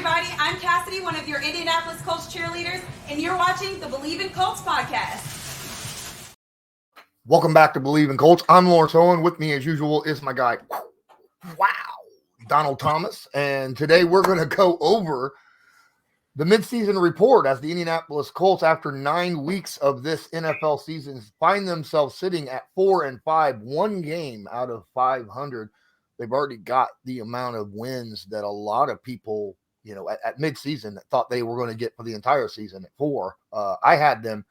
everybody. I'm Cassidy, one of your Indianapolis Colts cheerleaders, and you're watching the Believe in Colts podcast. Welcome back to Believe in Colts. I'm Lawrence Owen. With me, as usual, is my guy, Donald Thomas. And today we're going to go over the midseason report as the Indianapolis Colts, after 9 weeks of this NFL season, find themselves sitting at 4-5, one game out of 500. They've already got the amount of wins that a lot of people, at midseason thought they were going to get for the entire season at 4. I had them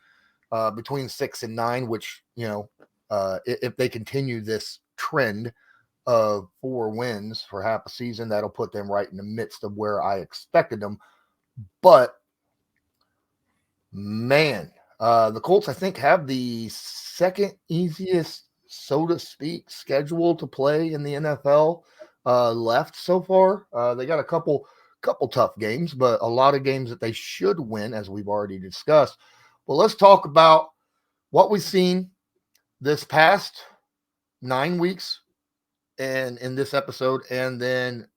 between 6 and 9, which, if they continue this trend of 4 wins for half a season, that'll put them right in the midst of where I expected them. But, man, the Colts, I think, have the second easiest, so to speak, schedule to play in the NFL left so far. They got a couple tough games, but a lot of games that they should win, as we've already discussed. Well, let's talk about what we've seen this past 9 weeks and in this episode, and then,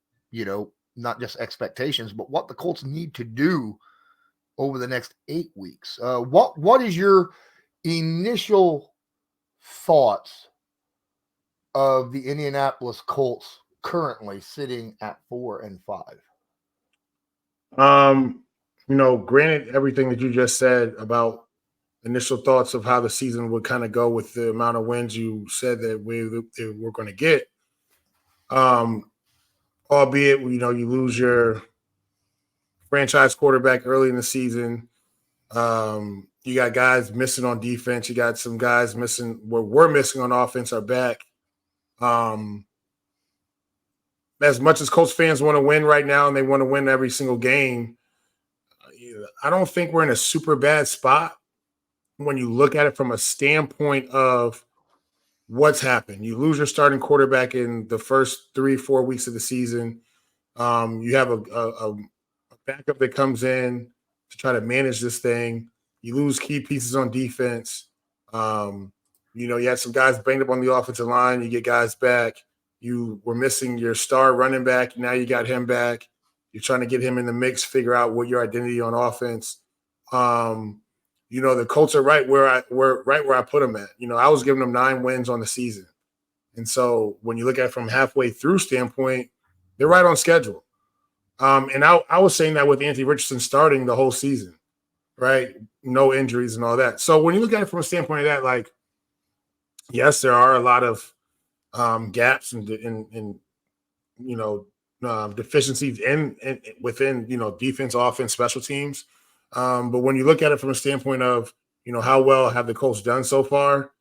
not just expectations, but what the Colts need to do over the next 8 weeks. What is your initial thoughts of the Indianapolis Colts currently sitting at 4-5? Granted everything that you just said about initial thoughts of how the season would kind of go with the amount of wins you said that we're going to get. Albeit, you lose your franchise quarterback early in the season. You got guys missing on defense. You got some guys missing. We're missing on offense are back. As much as Colts fans want to win right now and they want to win every single game, I don't think we're in a super bad spot when you look at it from a standpoint of what's happened. You lose your starting quarterback in the first 3-4 weeks of the season. You have a backup that comes in to try to manage this thing. You lose key pieces on defense. You had some guys banged up on the offensive line. You get guys back. You were missing your star running back. Now you got him back. You're trying to get him in the mix, figure out what your identity on offense. The Colts are right where I put them at. I was giving them 9 wins on the season. And so when you look at it from halfway through standpoint, they're right on schedule. And I was saying that with Anthony Richardson starting the whole season, right? No injuries and all that. So when you look at it from a standpoint of that, yes, there are a lot of gaps and deficiencies within defense, offense, special teams. But when you look at it from a standpoint of how well have the Colts done so far,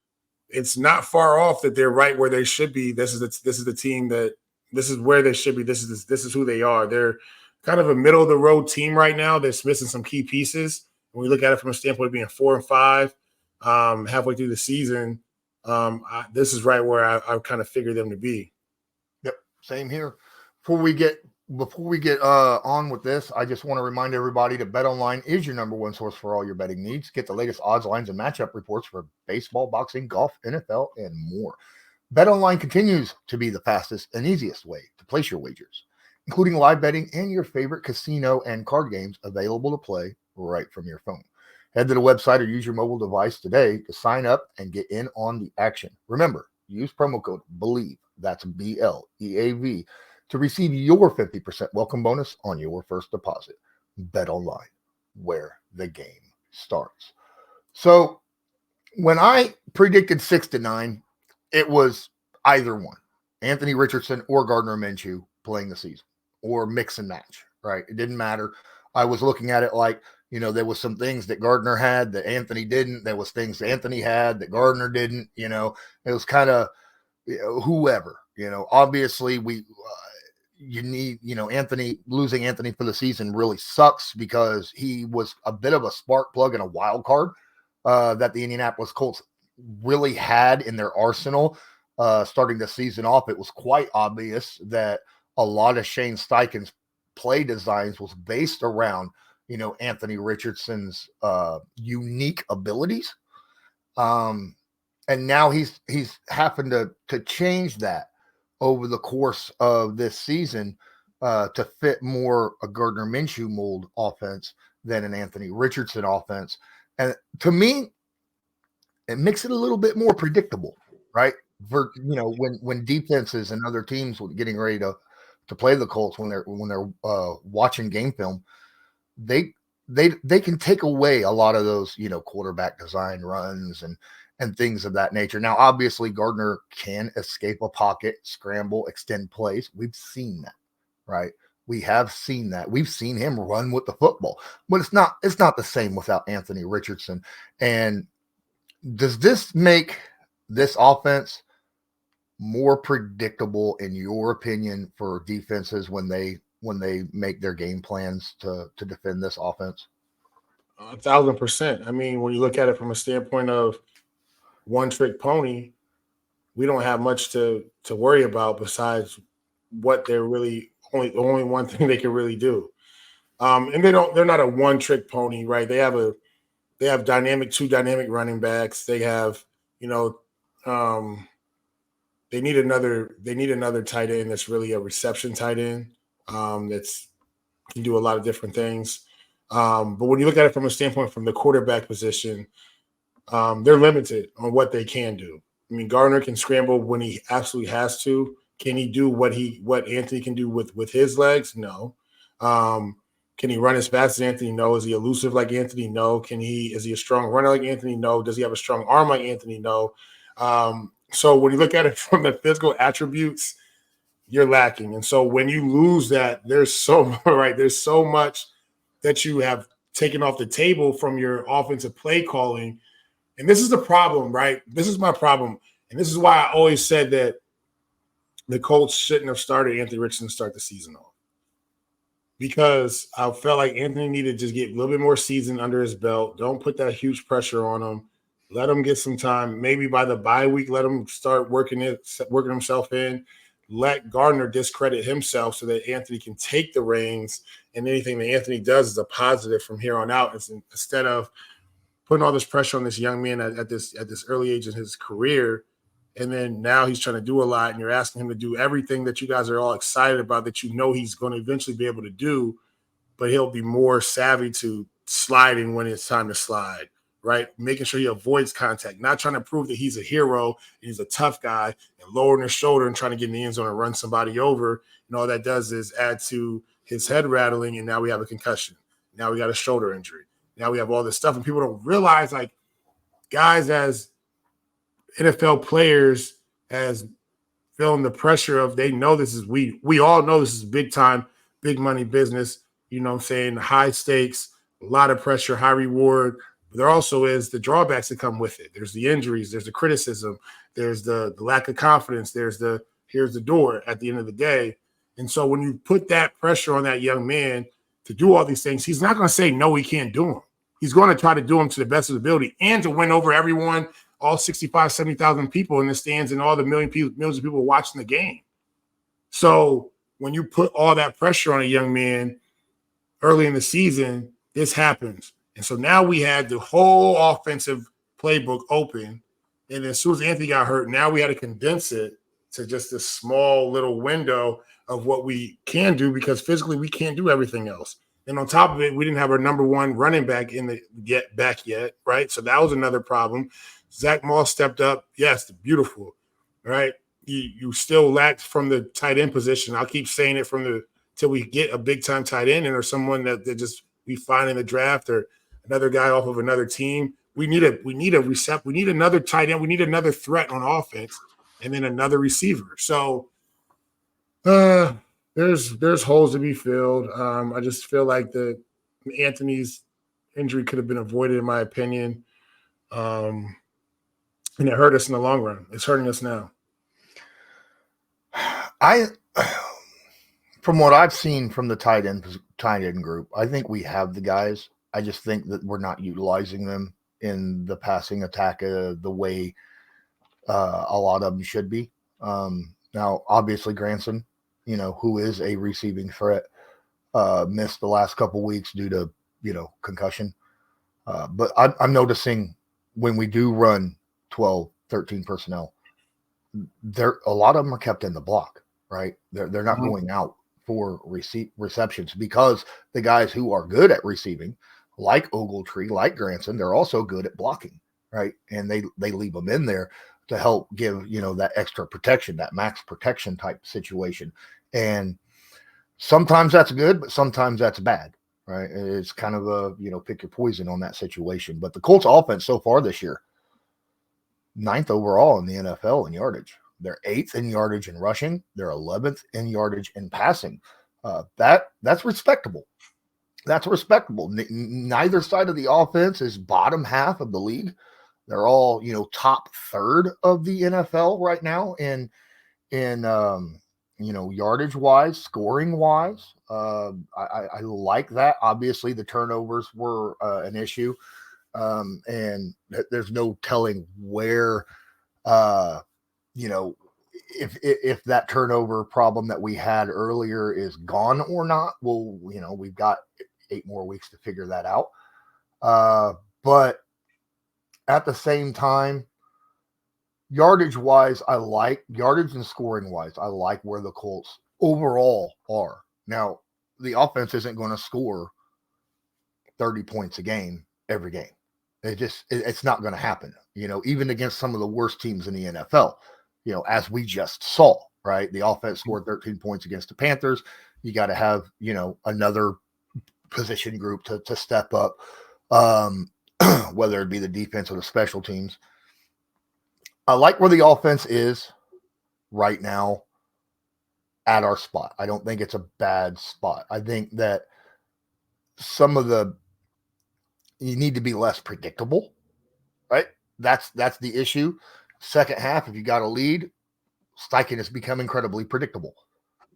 it's not far off that they're right where they should be. This is the team that this is where they should be. This is who they are. They're kind of a middle of the road team right now that's missing some key pieces. When we look at it from a standpoint of being 4-5 halfway through the season, this is right where I kind of figured them to be. Yep, same here. Before we get on with this, I just want to remind everybody that BetOnline is your number one source for all your betting needs. Get the latest odds, lines, and matchup reports for baseball, boxing, golf, NFL, and more. BetOnline continues to be the fastest and easiest way to place your wagers, including live betting and your favorite casino and card games available to play right from your phone. Head to the website or use your mobile device today to sign up and get in on the action. Remember, use promo code BELIEVE, that's BLEAV, to receive your 50% welcome bonus on your first deposit. BetOnline, where the game starts. So when I predicted 6-9, it was either one, Anthony Richardson or Gardner Minshew playing the season, or mix and match, right? It didn't matter. I was looking at it like, there was some things that Gardner had that Anthony didn't. There was things Anthony had that Gardner didn't. It was kind of whoever. Obviously you need, Anthony, losing Anthony for the season really sucks because he was a bit of a spark plug and a wild card that the Indianapolis Colts really had in their arsenal. Starting the season off, it was quite obvious that a lot of Shane Steichen's play designs was based around, Anthony Richardson's unique abilities. And now he's happened to change that over the course of this season to fit more a Gardner Minshew mold offense than an Anthony Richardson offense. And to me, it makes it a little bit more predictable, right? For when defenses and other teams getting ready to play the Colts, when they're watching game film, they can take away a lot of those quarterback design runs and things of that nature. Now, obviously, Gardner can escape a pocket, scramble, extend plays. We've seen that, right? We have seen that. We've seen him run with the football, but it's not the same without Anthony Richardson. And does this make this offense more predictable, in your opinion, for defenses when they make their game plans to defend this offense? 1,000%. I mean, when you look at it from a standpoint of one-trick pony, we don't have much to worry about besides what they're really only one thing they can really do. And they're not a one-trick pony, right? They have two dynamic running backs. They have, they need another tight end that's really a reception tight end that's can do a lot of different things. But when you look at it from a standpoint from the quarterback position, they're limited on what they can do. I mean, Gardner can scramble when he absolutely has to. Can he do what Anthony can do with his legs? No. Can he run as fast as Anthony? No. Is he elusive like Anthony? No. Is he a strong runner like Anthony? No. Does he have a strong arm like Anthony? No. So when you look at it from the physical attributes, you're lacking. And so when you lose that, there's so much that you have taken off the table from your offensive play calling. And this is the problem, right? This is my problem. And this is why I always said that the Colts shouldn't have started Anthony Richardson to start the season off. Because I felt like Anthony needed to just get a little bit more season under his belt. Don't put that huge pressure on him. Let him get some time. Maybe by the bye week, let him start working himself in. Let Gardner discredit himself so that Anthony can take the reins, and anything that Anthony does is a positive from here on out. Instead of putting all this pressure on this young man at this early age in his career, and then now he's trying to do a lot, and you're asking him to do everything that you guys are all excited about that he's going to eventually be able to do, but he'll be more savvy to sliding when it's time to slide. Right? Making sure he avoids contact, not trying to prove that he's a hero and he's a tough guy and lowering his shoulder and trying to get in the end zone and run somebody over. And all that does is add to his head rattling. And now we have a concussion. Now we got a shoulder injury. Now we have all this stuff. And people don't realize, like, guys as NFL players, as feeling the pressure of, they know this is, we all know this is big time, big money business, you know what I'm saying? High stakes, a lot of pressure, high reward. But there also is the drawbacks that come with it. There's the injuries, there's the criticism, there's the lack of confidence, here's the door at the end of the day. And so when you put that pressure on that young man to do all these things, he's not going to say, no, he can't do them. He's going to try to do them to the best of his ability and to win over everyone, all 65, 70,000 people in the stands and all the millions of people watching the game. So when you put all that pressure on a young man early in the season, this happens. And so now we had the whole offensive playbook open. And as soon as Anthony got hurt, now we had to condense it to just this small little window of what we can do, because physically we can't do everything else. And on top of it, we didn't have our number one running back yet, right? So that was another problem. Zach Moss stepped up. Yes, beautiful, right? You still lacked from the tight end position. I'll keep saying it till we get a big-time tight end or someone that just we find in the draft or another guy off of another team. We need another tight end. We need another threat on offense, and then another receiver. So there's holes to be filled. I just feel like Anthony's injury could have been avoided, in my opinion. And it hurt us in the long run. It's hurting us now. From what I've seen from the tight end group, I think we have the guys. I just think that we're not utilizing them in the passing attack the way a lot of them should be. Now, obviously, Granson, who is a receiving threat, missed the last couple weeks due to, concussion. But I'm noticing when we do run 12, 13 personnel, a lot of them are kept in the block, right? They're not going out for receptions, because the guys who are good at receiving, like Ogletree, like Granson, they're also good at blocking, right? And they leave them in there to help give, that extra protection, that max protection type situation. And sometimes that's good, but sometimes that's bad, right? It's kind of a, pick your poison on that situation. But the Colts offense so far this year, 9th overall in the NFL in yardage. They're 8th in yardage in rushing. They're 11th in yardage in passing. That's respectable. That's respectable. Neither side of the offense is bottom half of the league. They're all, top third of the NFL right now in yardage wise, scoring wise. I like that. Obviously, the turnovers were an issue, and there's no telling where, if that turnover problem that we had earlier is gone or not. Well, we've got 8 more weeks to figure that out. But at the same time, yardage wise, I like yardage and scoring wise. I like where the Colts overall are. Now, the offense isn't going to score 30 points a game every game. It's not going to happen, even against some of the worst teams in the NFL, as we just saw, right? The offense scored 13 points against the Panthers. You got to have, another position group to step up, whether it be the defense or the special teams. I like where the offense is right now at our spot. I don't think it's a bad spot. I think that you need to be less predictable, right? That's the issue. Second half, if you got a lead, Steichen has become incredibly predictable,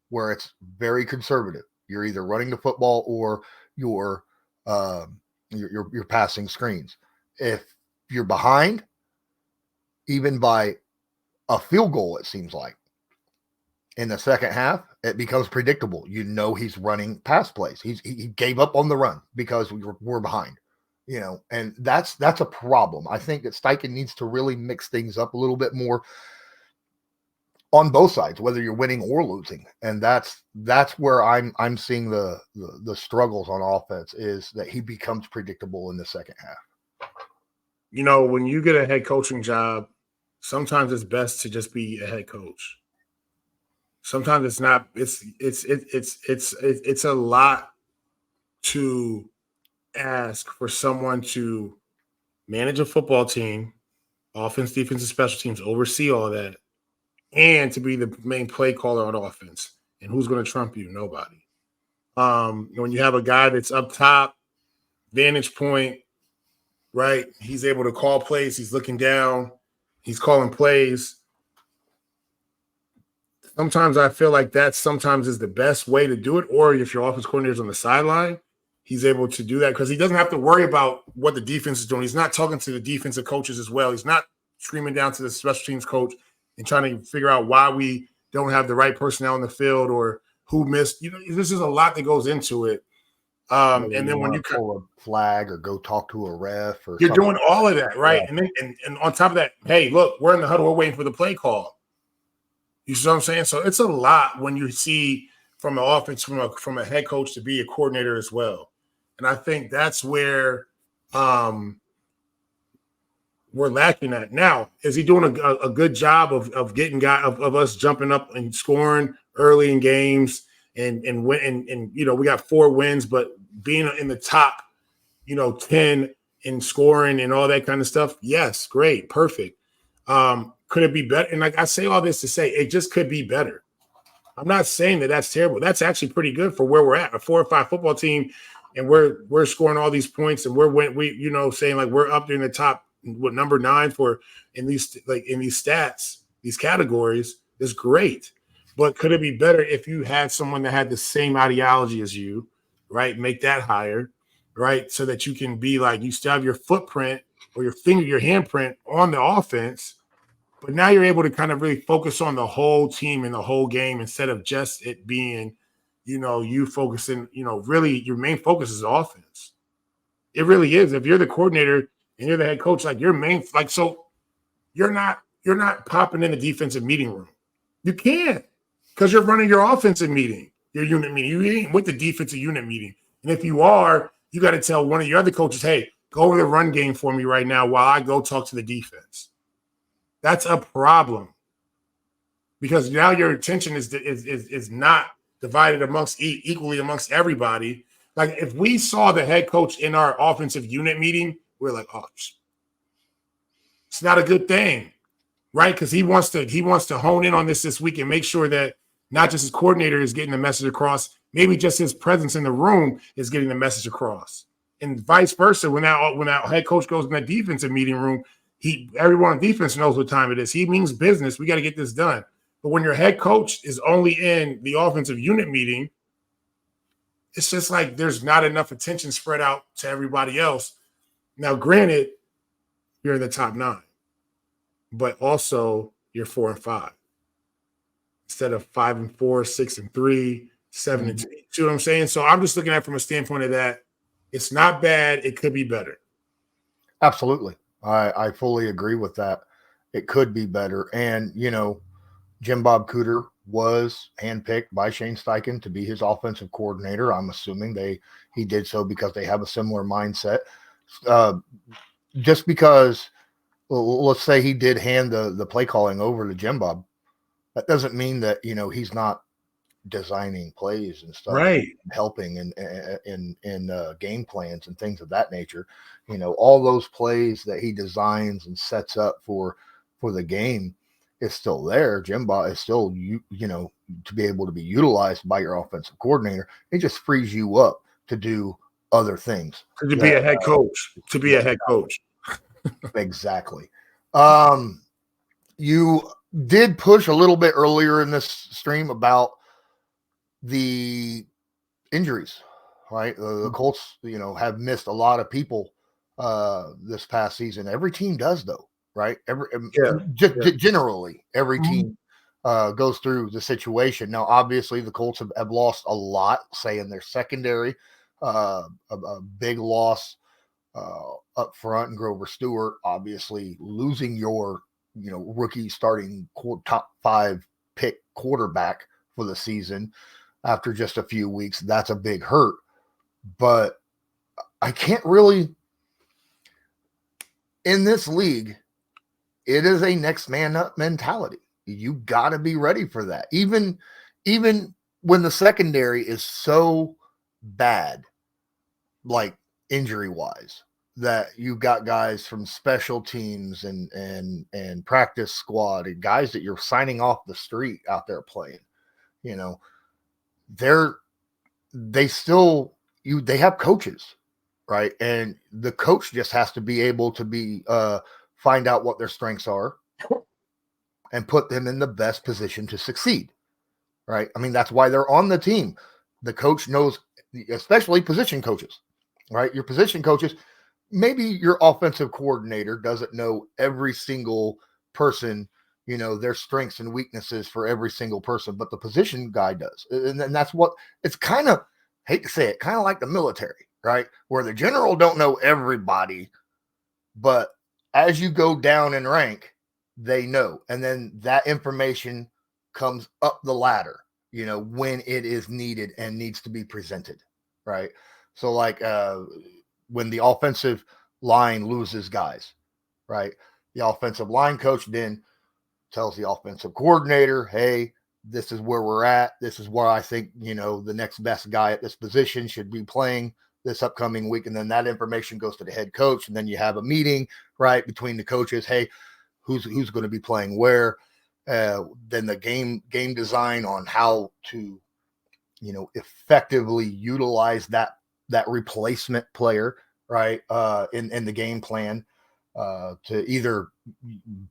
where it's very conservative. You're either running the football or you're passing screens. If you're behind, even by a field goal, it seems like in the second half, it becomes predictable. He's running pass plays. He gave up on the run because we're behind, and that's a problem. I think that Steichen needs to really mix things up a little bit more on both sides, whether you're winning or losing. And that's where I'm seeing the struggles on offense, is that he becomes predictable in the second half. When you get a head coaching job, sometimes it's best to just be a head coach. Sometimes it's not. It's a lot to ask for someone to manage a football team, offense, defense, and special teams, oversee all that, and to be the main play caller on offense. And who's going to trump you? Nobody. When you have a guy that's up top, vantage point, right? He's able to call plays. He's looking down. He's calling plays. Sometimes I feel like that sometimes is the best way to do it. Or if your offense coordinator is on the sideline, he's able to do that because he doesn't have to worry about what the defense is doing. He's not talking to the defensive coaches as well. He's not screaming down to the special teams coach and trying to figure out why we don't have the right personnel in the field or who missed. This is a lot that goes into it. And then when you pull a flag or go talk to a ref, or you're doing all of that, right? Yeah. And on top of that, hey, look, we're in the huddle, we're waiting for the play call. You see what I'm saying? So it's a lot when you see from an offense, from a head coach to be a coordinator as well. And I think that's where we're lacking at. Now, is he doing a good job of getting of us jumping up and scoring early in games and win, and we got 4 wins, but being in the top, 10 in scoring and all that kind of stuff? Yes, great, perfect. Could it be better? And like I say all this to say, it just could be better. I'm not saying that that's terrible. That's actually pretty good for where we're at, a 4 or 5 football team, and we're scoring all these points, and we're saying like we're up there in the top, number 9 for in these stats, these categories is great. But could it be better if you had someone that had the same ideology as you, right? Make that higher, right? So that you can be like, you still have your footprint or your handprint on the offense, but now you're able to kind of really focus on the whole team and the whole game instead of just it being, you focusing, really your main focus is offense. It really is. If you're the coordinator and you're the head coach, like your main, like, so you're not popping in the defensive meeting room. You can't, because you're running your offensive meeting. your unit meeting. You ain't with the defensive unit meeting. And if you are, you got to tell one of your other coaches, hey, go over the run game for me right now while I go talk to the defense. That's a problem. Because now your attention is not divided equally amongst everybody. Like if we saw the head coach in our offensive unit meeting, we're like, oh, it's not a good thing, right? Because he wants to hone in on this week and make sure that not just his coordinator is getting the message across, maybe just his presence in the room is getting the message across, and vice versa. When that head coach goes in that defensive meeting room, everyone on defense knows what time it is. He means business. We got to get this done. But when your head coach is only in the offensive unit meeting, it's just like there's not enough attention spread out to everybody else. Now, granted, you're in the top 9, but also you're 4-5 instead of 5-4, 6-3, 7-2. You see what I'm saying? So I'm just looking at it from a standpoint of that. It's not bad. It could be better. Absolutely. I fully agree with that. It could be better. And, Jim Bob Cooter was handpicked by Shane Steichen to be his offensive coordinator. I'm assuming he did so because they have a similar mindset. Just because, let's say he did hand the play calling over to Jim Bob, that doesn't mean that, he's not designing plays and stuff, right? Helping in game plans and things of that nature. All those plays that he designs and sets up for the game is still there. Jim Bob is still, to be able to be utilized by your offensive coordinator. It just frees you up to do other things. To be a head coach. Exactly. You did push a little bit earlier in this stream about the injuries, right? The Colts, have missed a lot of people this past season. Every team does, though, right? Generally, every team goes through the situation. Now, obviously, the Colts have lost a lot, say in their secondary, a big loss up front, and Grover Stewart, obviously losing your, rookie starting top 5 pick quarterback for the season after just a few weeks. That's a big hurt. But I can't really, in this league, it is a next man up mentality. You got to be ready for that. Even when the secondary is so bad, like injury wise, that you got guys from special teams and practice squad and guys that you're signing off the street out there playing, they have coaches, right? And the coach just has to be able to find out what their strengths are and put them in the best position to succeed, right? I mean, that's why they're on the team. The coach knows, especially position coaches, right? Your position coaches, maybe your offensive coordinator doesn't know every single person, their strengths and weaknesses for every single person, but the position guy does. And that's what it's kind of, hate to say it, kind of like the military, right? Where the general don't know everybody, but as you go down in rank, they know. And then that information comes up the ladder, when it is needed and needs to be presented, right? So like when the offensive line loses guys, right? The offensive line coach then tells the offensive coordinator, hey, this is where we're at. This is where I think, the next best guy at this position should be playing this upcoming week. And then that information goes to the head coach. And then you have a meeting, right, between the coaches. Hey, who's going to be playing where? Then the game design on how to, effectively utilize that replacement player, right, in the game plan to either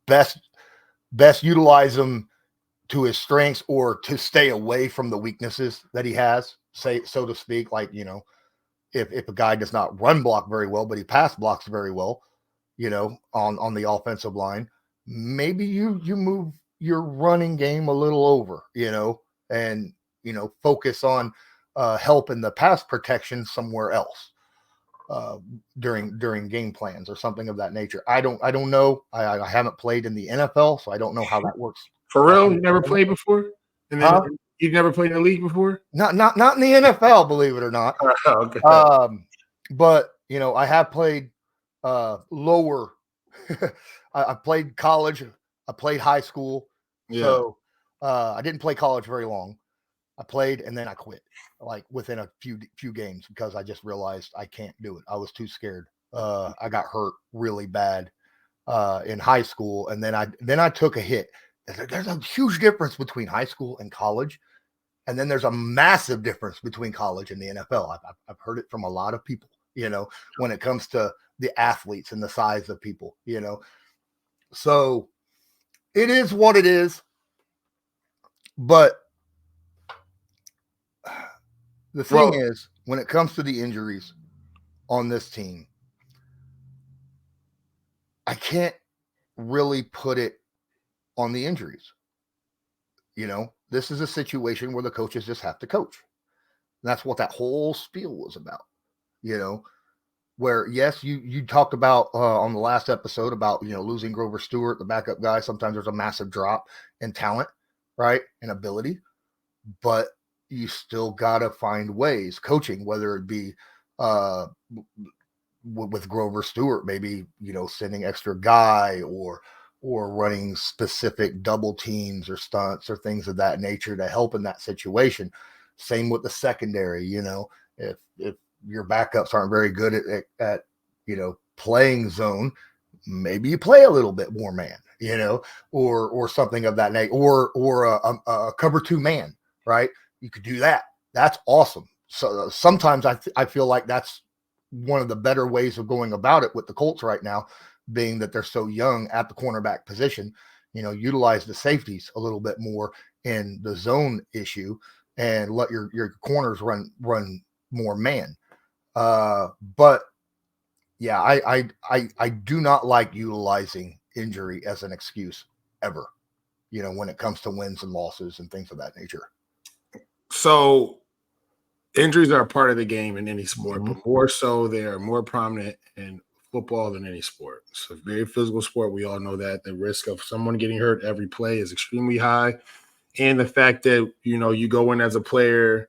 best utilize them to his strengths or to stay away from the weaknesses that he has, say, so to speak. Like, if a guy does not run block very well, but he pass blocks very well, on the offensive line, maybe you move your running game a little over, and, focus on helping the pass protection somewhere else during game plans or something of that nature. I don't know. I haven't played in the NFL, so I don't know how that works. For real? You never played before? You You've never played in the league before? Not in the NFL, believe it or not. Okay. But I have played lower. I played college. I played high school. Yeah. So I didn't play college very long. I played and then I quit, like within a few games, because I just realized I can't do it. I was too scared. I got hurt really bad in high school, and then I took a hit. There's a huge difference between high school and college, and then there's a massive difference between college and the NFL. I've heard it from a lot of people, when it comes to the athletes and the size of people, So it is what it is. But the thing is, when it comes to the injuries on this team, I can't really put it on the injuries. This is a situation where the coaches just have to coach. And that's what that whole spiel was about, where, yes, you talked about on the last episode about, losing Grover Stewart, the backup guy. Sometimes there's a massive drop in talent, right, and ability, but you still got to find ways coaching, whether it be with Grover Stewart, maybe, sending extra guy or running specific double teams or stunts or things of that nature to help in that situation. Same with the secondary, if your backups aren't very good at playing zone, maybe you play a little bit more man, or something of that nature, or a cover 2 man, right? You could do that. That's awesome. So sometimes I feel like that's one of the better ways of going about it with the Colts right now, being that they're so young at the cornerback position, utilize the safeties a little bit more in the zone issue and let your corners run more man. But yeah, I do not like utilizing injury as an excuse ever, when it comes to wins and losses and things of that nature. So injuries are a part of the game in any sport, Mm-hmm. but more so they are more prominent in football than any sport. It's a very physical sport. We all know that the risk of someone getting hurt every play is extremely high. And the fact that, you go in as a player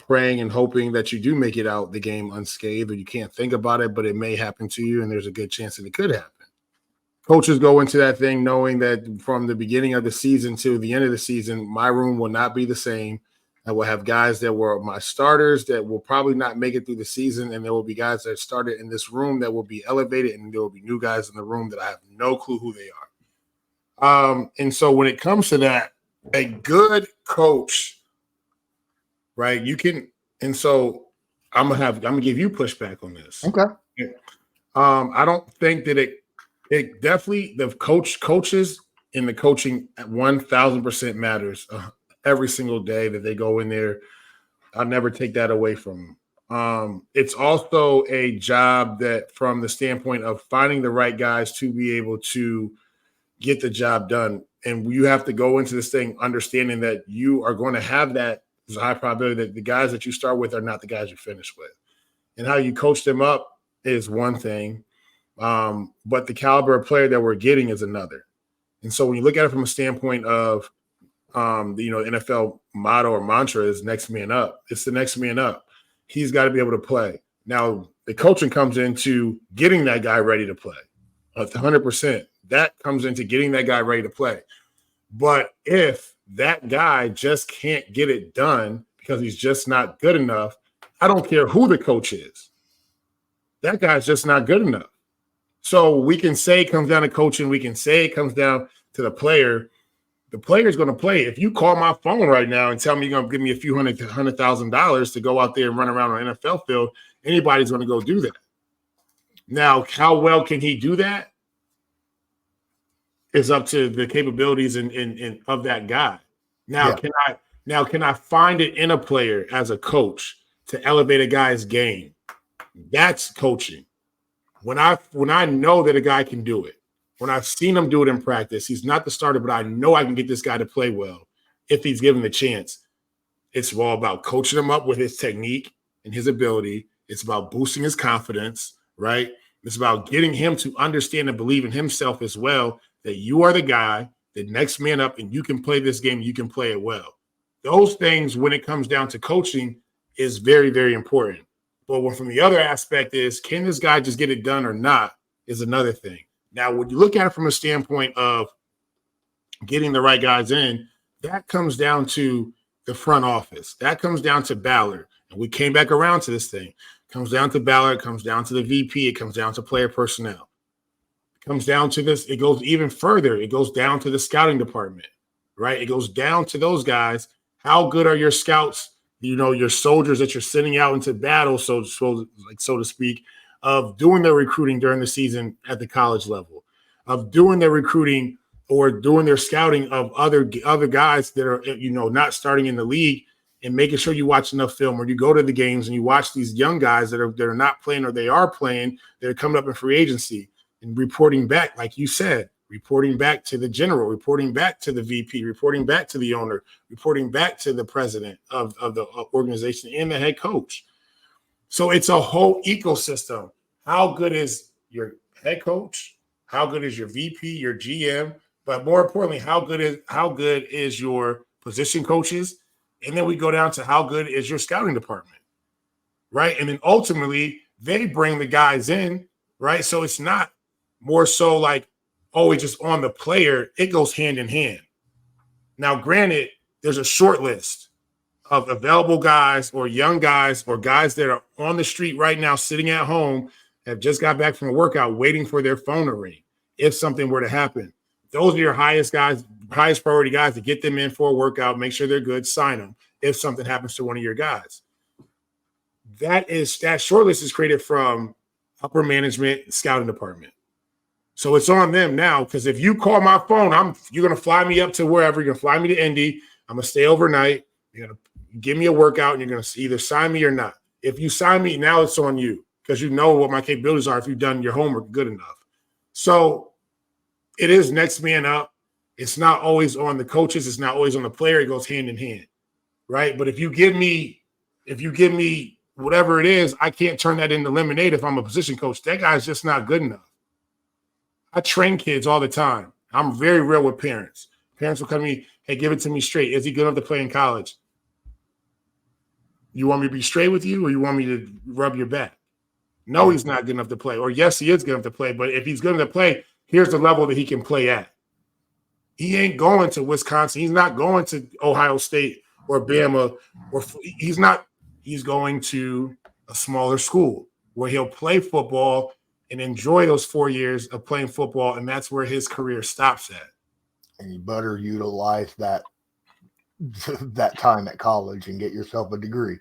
praying and hoping that you do make it out the game unscathed, or you can't think about it, but it may happen to you, and there's a good chance that it could happen. Coaches go into that thing knowing that from the beginning of the season to the end of the season, my room will not be the same. I will have guys that were my starters that will probably not make it through the season, and there will be guys that started in this room that will be elevated, and there will be new guys in the room that I have no clue who they are. And so when it comes to that, a good coach, right? You can, and so I'm gonna give you pushback on this. Okay. I don't think that it definitely the coaches in the coaching at 1,000% matters every single day that they go in there. I'll never take that away from them. It's also a job that, from the standpoint of finding the right guys to be able to get the job done. And you have to go into this thing understanding that you are going to have that. There's a high probability that the guys that you start with are not the guys you finish with. And how you coach them up is one thing. But the caliber of player that we're getting is another. And so when you look at it from a standpoint of, NFL motto or mantra is next man up. It's the next man up. He's got to be able to play. Now, the coaching comes into getting that guy ready to play. 100%. That comes into getting that guy ready to play. But if that guy just can't get it done because he's just not good enough, I don't care who the coach is. That guy's just not good enough. So we can say it comes down to coaching. We can say it comes down to the player. The player's going to play. If you call my phone right now and tell me you're going to give me a few $100,000 to go out there and run around on an NFL field, anybody's going to go do that. Now, how well can he do that is up to the capabilities in of that guy. Now, yeah. Can I find it in a player as a coach to elevate a guy's game? That's coaching. When I know that a guy can do it, when I've seen him do it in practice, he's not the starter, but I know I can get this guy to play well if he's given the chance. It's all about coaching him up with his technique and his ability. It's about boosting his confidence, right? It's about getting him to understand and believe in himself as well, that you are the guy, the next man up, and you can play this game, you can play it well. Those things, when it comes down to coaching, is very, very important. But from the other aspect is, can this guy just get it done or not, is another thing. Now, when you look at it from a standpoint of getting the right guys in, that comes down to the front office. That comes down to Ballard. And we came back around to this thing. It comes down to Ballard. It comes down to the VP. It comes down to player personnel. It comes down to this. It goes even further. It goes down to the scouting department, right? It goes down to those guys. How good are your scouts, your soldiers that you're sending out into battle, so to speak, of doing their recruiting during the season at the college level, of doing their recruiting or doing their scouting of other guys that are, not starting in the league, and making sure you watch enough film, or you go to the games and you watch these young guys that are not playing, or they are playing, that are coming up in free agency, and reporting back, like you said, reporting back to the general, reporting back to the VP, reporting back to the owner, reporting back to the president of the organization and the head coach. So it's a whole ecosystem. How good is your head coach? How good is your VP, your GM? But more importantly, how good is your position coaches? And then we go down to how good is your scouting department, right? And then ultimately, they bring the guys in, right? So it's not more so like always just on the player. It goes hand in hand. Now, granted, there's a short list of available guys or young guys or guys that are on the street right now sitting at home, have just got back from a workout waiting for their phone to ring if something were to happen. Those are your highest priority guys to get them in for a workout, make sure they're good, sign them if something happens to one of your guys. That short list is created from upper management, scouting department. So it's on them now, because if you call my phone, you're going to fly me up to wherever. You're going to fly me to Indy. I'm going to stay overnight. You're going to give me a workout, and you're going to either sign me or not. If you sign me, now it's on you, because you know what my capabilities are if you've done your homework good enough. So it is next man up. It's not always on the coaches. It's not always on the player. It goes hand in hand, right? But if you give me whatever it is, I can't turn that into lemonade if I'm a position coach. That guy's just not good enough. I train kids all the time. I'm very real with parents. Parents will come to me, hey, give it to me straight. Is he good enough to play in college? You want me to be straight with you, or you want me to rub your back? No, he's not good enough to play. Or yes, he is good enough to play. But if he's good enough to play, here's the level that he can play at. He ain't going to Wisconsin. He's not going to Ohio State or Bama. He's going to a smaller school where he'll play football and enjoy those 4 years of playing football, and that's where his career stops at. And you better utilize that time at college and get yourself a degree.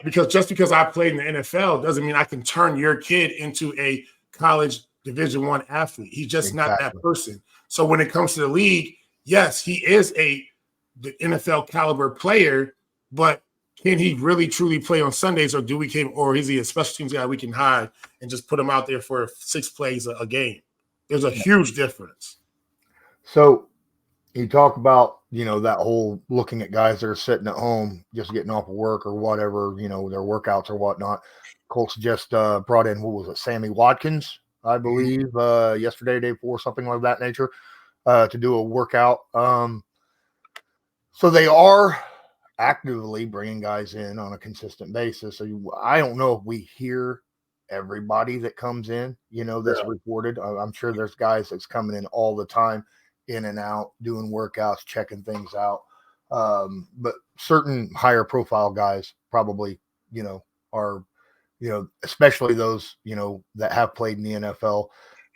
Because just because I played in the NFL doesn't mean I can turn your kid into a college Division I athlete. He's just not that person. So when it comes to the league, yes, he is the NFL caliber player, but can he really truly play on Sundays, or is he a special teams guy we can hide and just put him out there for 6 plays a game? There's a huge difference. So you talk about, that whole looking at guys that are sitting at home, just getting off of work or whatever, their workouts or whatnot. Colts just brought in, Sammy Watkins, I believe, yesterday, day before, something like that nature, to do a workout. So they are actively bringing guys in on a consistent basis. So I don't know if we hear everybody that comes in, that's reported. I'm sure there's guys that's coming in all the time, in and out, doing workouts, checking things out. But certain higher profile guys probably, are, especially those, that have played in the NFL,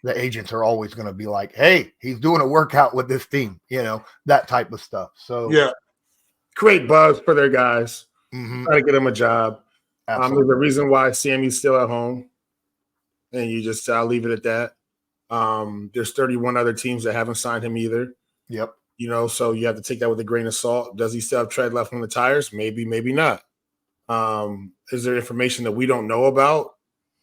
the agents are always going to be like, hey, he's doing a workout with this team, that type of stuff. So yeah, create buzz for their guys, mm-hmm. try to get them a job. There's a reason why Sammy's still at home, and I'll leave it at that. There's 31 other teams that haven't signed him either. Yep. So you have to take that with a grain of salt. Does he still have tread left on the tires? Maybe, maybe not. Is there information that we don't know about,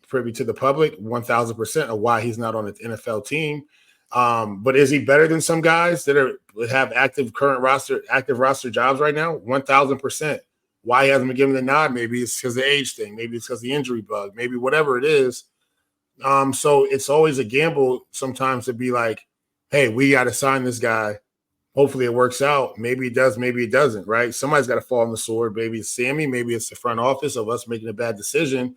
privy to the public? 1,000% of why he's not on the NFL team. But is he better than some guys that have active roster jobs right now? 1,000%. Why he hasn't been given the nod? Maybe it's because of the age thing. Maybe it's because of the injury bug. Maybe whatever it is. So it's always a gamble sometimes to be like, hey, we got to sign this guy Hopefully it works out. Maybe it does, maybe it doesn't, right? Somebody's got to fall on the sword. Maybe it's Sammy, maybe it's the front office of us making a bad decision.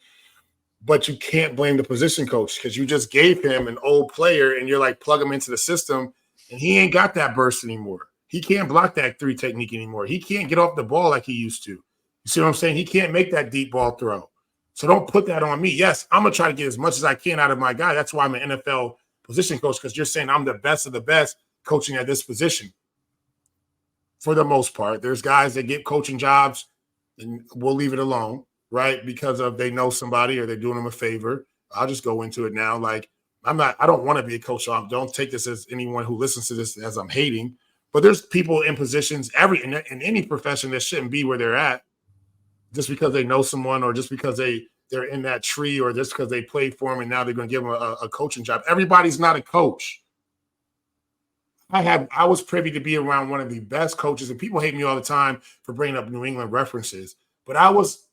But you can't blame the position coach because you just gave him an old player and you're like, plug him into the system, and he ain't got that burst anymore. He can't block that 3 technique anymore. He can't get off the ball like he used to. You see what I'm saying? He can't make that deep ball throw. So don't put that on me. Yes, I'm going to try to get as much as I can out of my guy. That's why I'm an NFL position coach, because you're saying I'm the best of the best coaching at this position. For the most part, there's guys that get coaching jobs and we'll leave it alone, right? Because of they know somebody or they're doing them a favor. I'll just go into it now. Like, I don't want to be a coach. So don't take this as anyone who listens to this as I'm hating. But there's people in positions in any profession that shouldn't be where they're at just because they know someone or just because they're in that tree or just because they played for them and now they're going to give them a coaching job. Everybody's not a coach. I was privy to be around one of the best coaches, and people hate me all the time for bringing up New England references, but I was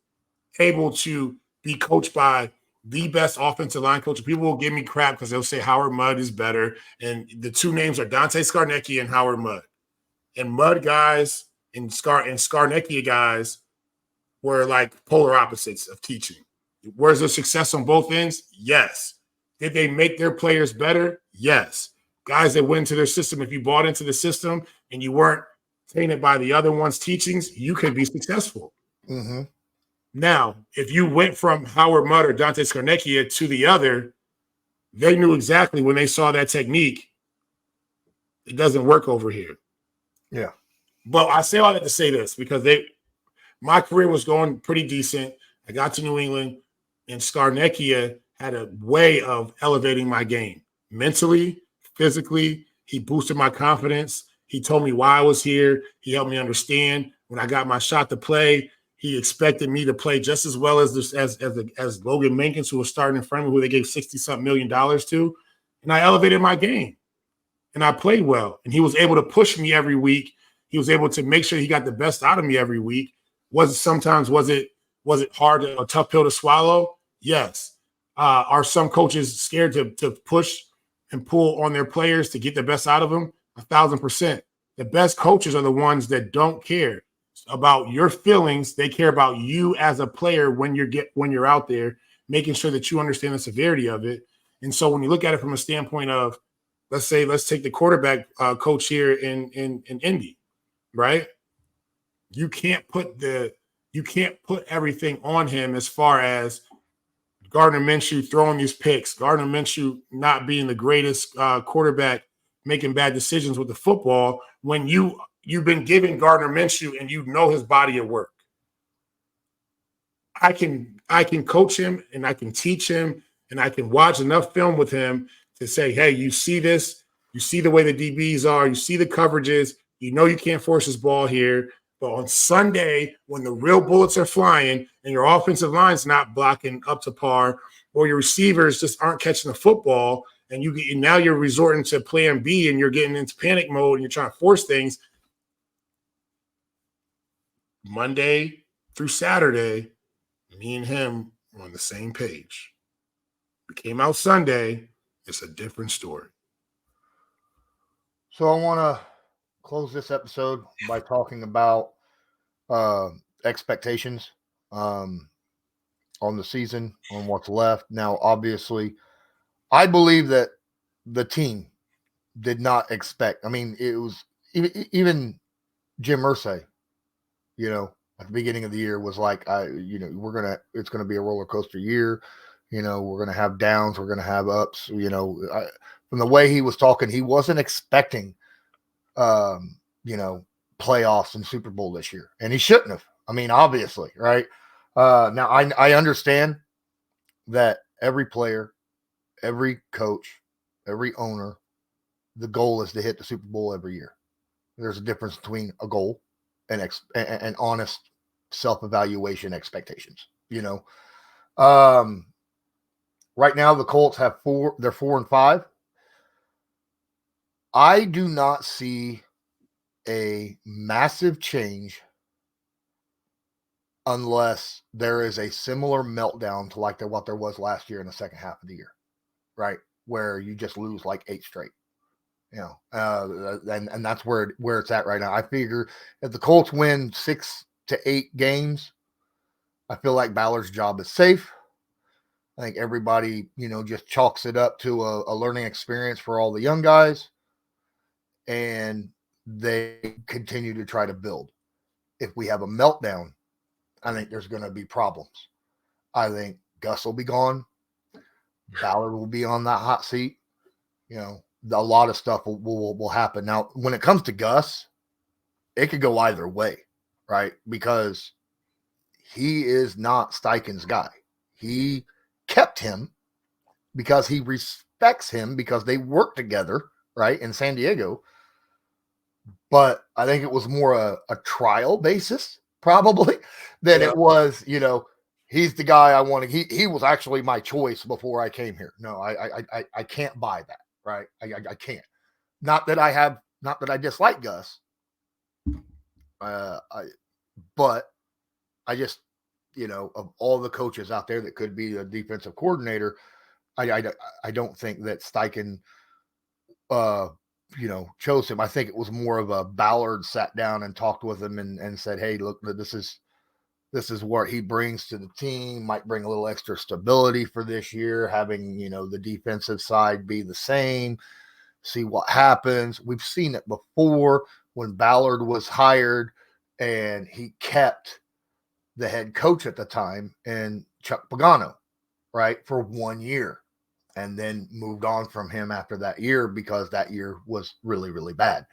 able to be coached by the best offensive line coach. People will give me crap because they'll say Howard Mudd is better, and the 2 names are Dante Scarnecchia and Howard Mudd. And Mudd guys and Scarnecchia guys were like polar opposites of teaching. Was there success on both ends? Yes. Did they make their players better? Yes. Guys that went into their system, if you bought into the system and you weren't tainted by the other one's teachings, you could be successful. Mm-hmm. Now, if you went from Howard Mudd or Dante Scarnecchia to the other, they knew exactly when they saw that technique, it doesn't work over here. Yeah. But I say all that to say this, because my career was going pretty decent. I got to New England, and Scarnecchia had a way of elevating my game mentally, physically. He boosted my confidence. He told me why I was here. He helped me understand when I got my shot to play. He expected me to play just as well as Logan Mankins, who was starting in front of me, who they gave $60-something million to. And I elevated my game, and I played well. And he was able to push me every week. He was able to make sure he got the best out of me every week. Was it hard, a tough pill to swallow? Yes. Are some coaches scared to push and pull on their players to get the best out of them? 1,000%. The best coaches are the ones that don't care about your feelings. They care about you as a player when you're out there, making sure that you understand the severity of it. And so when you look at it from a standpoint of, let's take the quarterback coach here in Indy, right? You can't put everything on him as far as Gardner Minshew throwing these picks, Gardner Minshew not being the greatest quarterback, making bad decisions with the football, when you've been giving Gardner Minshew and you know his body of work. I can coach him and I can teach him and I can watch enough film with him to say, hey, you see this, you see the way the DBs are, you see the coverages, you know you can't force his ball here. But on Sunday, when the real bullets are flying and your offensive line's not blocking up to par, or your receivers just aren't catching the football, and now you're resorting to plan B and you're getting into panic mode and you're trying to force things. Monday through Saturday, me and him were on the same page. We came out Sunday, it's a different story. So I want to close this episode by talking about expectations on the season, on what's left. Now, obviously, I believe that the team did not expect. I mean, it was even Jim Irsay, at the beginning of the year was like, it's going to be a roller coaster year. We're going to have downs. We're going to have ups. From the way he was talking, he wasn't expecting, playoffs and Super Bowl this year. And he shouldn't have. I mean, obviously, right? Now, I understand that every player, every coach, every owner, the goal is to hit the Super Bowl every year. There's a difference between a goal and honest self-evaluation expectations. Right now the Colts have they're 4-5. I do not see a massive change unless there is a similar meltdown to like what there was last year in the second half of the year, right? Where you just lose like 8 straight. And that's where it's at right now. I figure if the Colts win 6 to 8 games, I feel like Ballard's job is safe. I think everybody, just chalks it up to a learning experience for all the young guys, and they continue to try to build. If we have a meltdown, I think there's going to be problems. I think Gus will be gone. Ballard will be on that hot seat. A lot of stuff will happen. Now, when it comes to Gus, it could go either way, right? Because he is not Steichen's guy. He kept him because he respects him because they work together, right, in San Diego. But I think it was more a trial basis, probably, than it was, he's the guy I wanted. He was actually my choice before I came here. No, I can't buy that, right? I can't. Not that I dislike Gus. But I just, of all the coaches out there that could be a defensive coordinator, I don't think that Steichen, chose him. I think it was more of a Ballard sat down and talked with him and said, hey, look, this is what he brings to the team, might bring a little extra stability for this year, having, the defensive side be the same, see what happens. We've seen it before when Ballard was hired and he kept the head coach at the time and Chuck Pagano, right, for 1 year, and then moved on from him after that year because that year was really, really bad.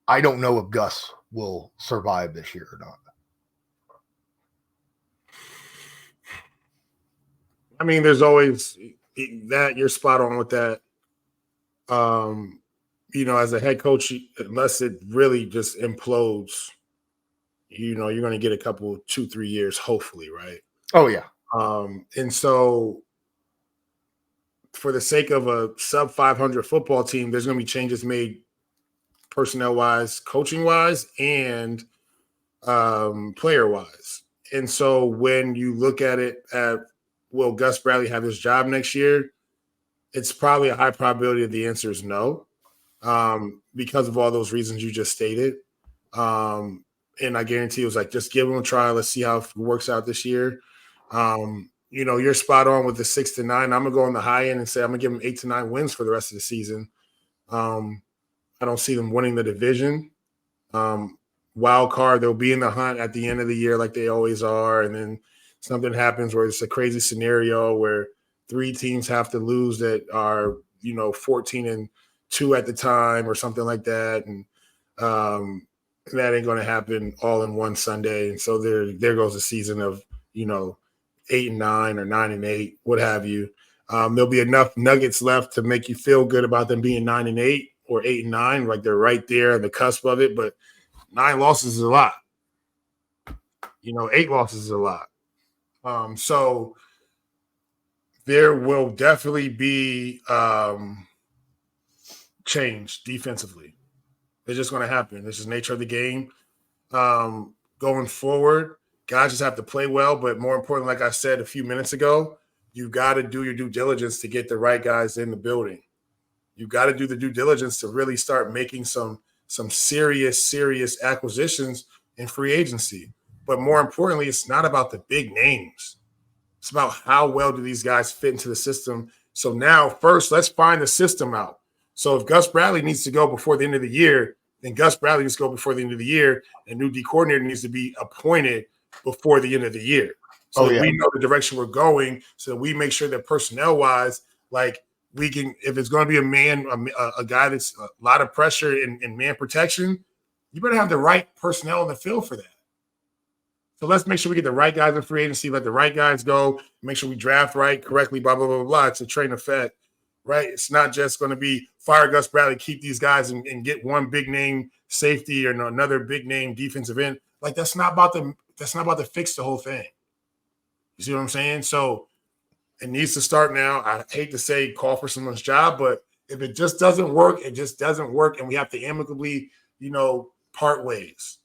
I don't know if Gus will survive this year or not. I mean, there's always that. You're spot on with that. As a head coach, unless it really just implodes, you're going to get a couple, 2-3 years, hopefully, right? Oh, yeah. And so for the sake of a sub 500 football team, there's going to be changes made personnel-wise, coaching-wise, and player-wise. And so when you look at it will Gus Bradley have his job next year? It's probably a high probability that the answer is no, because of all those reasons you just stated. And I guarantee it was like, just give him a try. Let's see how it works out this year. You're spot on with the 6 to 9. I'm going to go on the high end and say I'm going to give them 8 to 9 wins for the rest of the season. I don't see them winning the division. Wild card, they'll be in the hunt at the end of the year like they always are. And then something happens where it's a crazy scenario where 3 teams have to lose that are, 14-2 at the time or something like that. And that ain't going to happen all in one Sunday. And so there goes a season of, 8 and 9 or 9 and 8, what have you. There'll be enough nuggets left to make you feel good about them being 9 and 8 or 8 and 9, like they're right there on the cusp of it. But 9 losses is a lot. 8 losses is a lot. So there will definitely be change defensively. It's just going to happen. This is the nature of the game. Going forward, guys just have to play well. But more importantly, like I said a few minutes ago, you got to do your due diligence to get the right guys in the building. You got to do the due diligence to really start making some serious acquisitions in free agency. But more importantly, it's not about the big names. It's about how well do these guys fit into the system. So now, first, let's find the system out. So if Gus Bradley needs to go before the end of the year, then Gus Bradley needs to go before the end of the year, and new D coordinator needs to be appointed before the end of the year. So we know the direction we're going, so that we make sure that personnel-wise, like we can, if it's going to be a guy that's a lot of pressure in man protection, you better have the right personnel in the field for that. So let's make sure we get the right guys in free agency, let the right guys go, make sure we draft right, correctly, blah, blah, blah, blah. It's a train effect, right? It's not just going to be fire Gus Bradley, keep these guys and get one big name safety or another big name defensive end. Like that's not about to fix the whole thing. You see what I'm saying? So it needs to start now. I hate to say call for someone's job, but if it just doesn't work, it just doesn't work. And we have to amicably, part ways.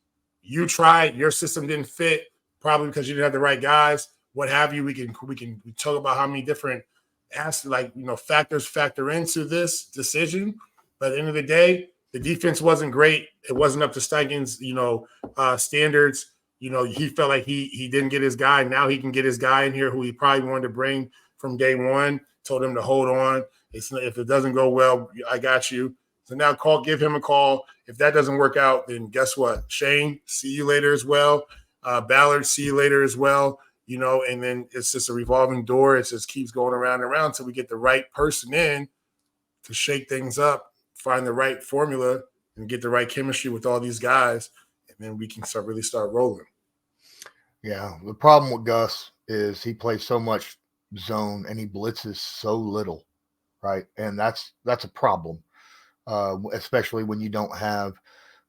You tried, your system didn't fit, probably because you didn't have the right guys, what have you. We can talk about how many different factors factor into this decision. But at the end of the day, the defense wasn't great. It wasn't up to Steichen's, standards. He felt like he didn't get his guy. Now he can get his guy in here who he probably wanted to bring from day one. Told him to hold on. If it doesn't go well, I got you. So now give him a call. If that doesn't work out, then guess what? Shane, see you later as well. Ballard, see you later as well. And then it's just a revolving door. It just keeps going around and around until we get the right person in to shake things up, find the right formula, and get the right chemistry with all these guys, and then we can start rolling. Yeah, the problem with Gus is he plays so much zone and he blitzes so little, right? And that's a problem, especially when you don't have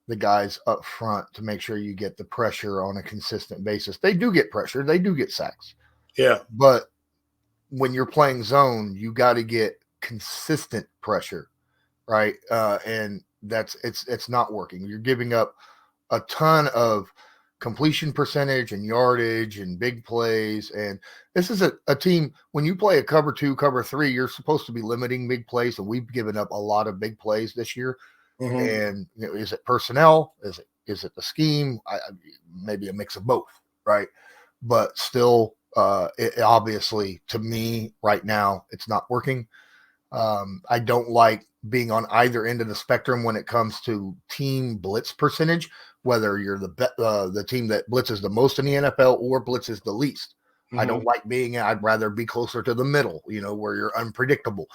the guys up front to make sure you get the pressure on a consistent basis. They do get pressure. They do get sacks. Yeah. But when you're playing zone, you got to get consistent pressure, right? And it's not working. You're giving up a ton of completion percentage and yardage and big plays. And this is a team, when you play a cover 2, cover 3, you're supposed to be limiting big plays. And we've given up a lot of big plays this year. Mm-hmm. And is it personnel? Is it the scheme? Maybe a mix of both, right? But still, it obviously, to me right now, it's not working. I don't like being on either end of the spectrum when it comes to team blitz percentage, whether you're the team that blitzes the most in the NFL or blitzes the least. Mm-hmm. I don't like I'd rather be closer to the middle, where you're unpredictable,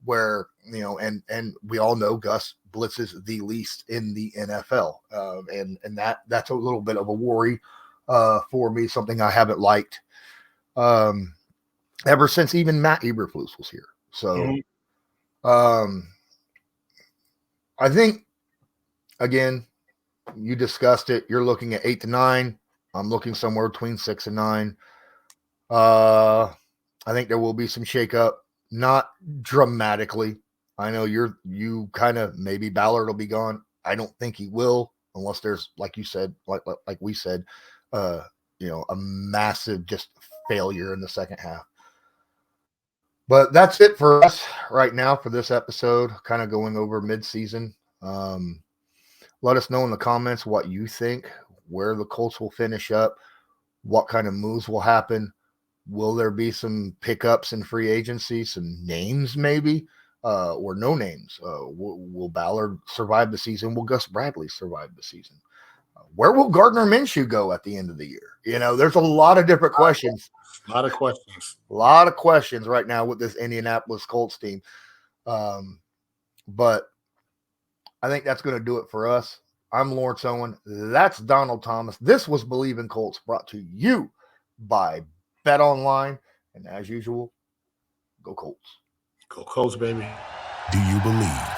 where, and we all know Gus blitzes the least in the NFL. And that's a little bit of a worry for me, something I haven't liked ever since even Matt Eberflus was here. So I think, again, you discussed it. You're looking at 8 to 9. I'm looking somewhere between 6 and 9. I think there will be some shakeup, not dramatically. I know you kind of, maybe Ballard will be gone. I don't think he will, unless there's, like you said, like we said, a massive just failure in the second half. But that's it for us right now for this episode, kind of going over mid-season. Let us know in the comments what you think, where the Colts will finish up, what kind of moves will happen. Will there be some pickups in free agency, some names maybe, or no names? Will Ballard survive the season? Will Gus Bradley survive the season? Where will Gardner Minshew go at the end of the year? There's a lot of different questions. A lot of questions right now with this Indianapolis Colts team. But I think that's going to do it for us. I'm Lawrence Owen. That's Donald Thomas. This was Believe in Colts, brought to you by Bet Online. And as usual, go Colts. Go Colts, baby. Do you believe?